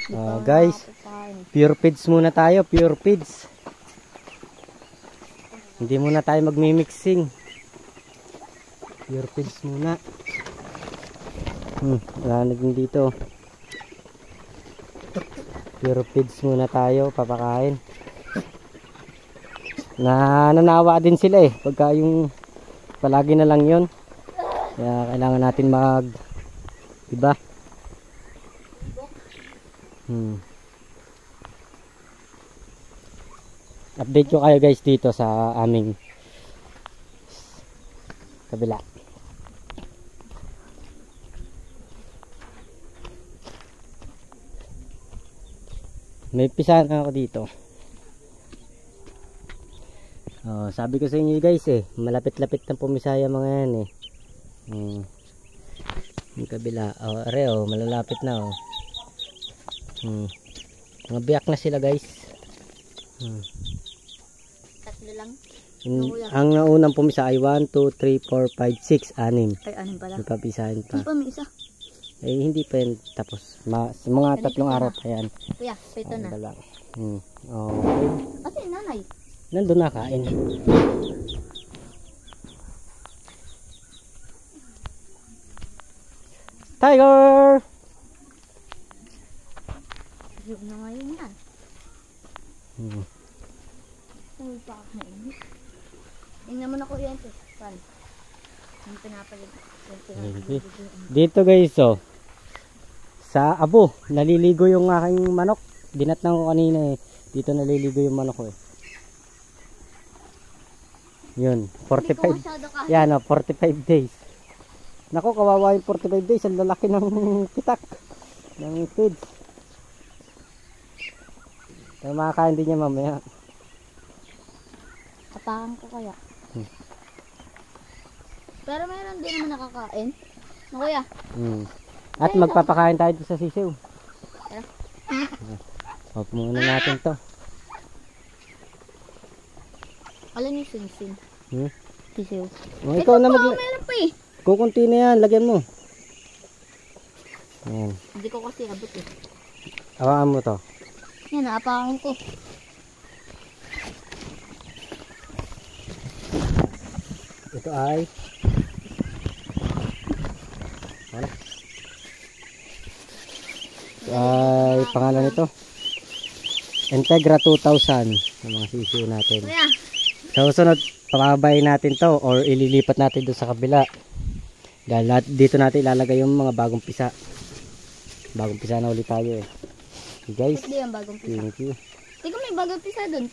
Guys, pure feeds muna tayo, pure feeds. Hindi muna tayo magmi-mixing. Pure feeds muna. Wala na din dito. Pure feeds muna tayo, papakain. Nananawa din sila eh, pagka yung palagi na lang yun. Kaya kailangan natin iba. Update ko kayo guys dito sa aming kabila. May pisahan ako dito. Sabi ko sa inyo guys eh, malapit-lapit ng pumisaya mga yan eh. Yung kabila. Malalapit na oh. Mga biyak na sila guys. Tatlo lang. Ang naunang pumisa ay 1, 2, 3, 4, 5, 6, 6. Ay, 6 pala. May papisahin pa. Hindi pa may isa. Eh, hindi pa yun. Tapos, mga 3 araw pa yan. Kuya, ito na. Okay. Ate, nanay. Nandun na kain. Tiger! Yun na ngayon yan. Ay, pakain. Tingnan mo na kuryente. Pan. Ang pinapalig. Dito guys, sa abo, naliligo yung aking manok. Dinatnan ko kanina eh. Dito naliligo yung manok ko eh. Yun, 45. Yan 45 days. Nako, kawawa yung 45 days. Ang lalaki ng kitak. Ng feeds. Pero makakain din niya mamaya. Kapakan ko kaya. Pero mayroon din naman nakakain. No, kuya? At magpapakain tayo sa sisiw. Huwag muna natin to. Alam niyo sing-sing. Sisiw. Ikaw na meron pa eh. Kukunti na yan, lagyan mo. Ayan. Hindi ko kasi abot eh. Hawakan mo to. Yan, naapakan ko. Ito ay pangalan nito Integra 2000 ng mga sisiw natin. Sa susunod pababayin natin to or ililipat natin doon sa kabila dahil dito natin ilalagay yung mga bagong pisa na ulit tayo eh. Guys, Hindi yung bagong pisa. thank you. Tingnan may bagong pisa doon.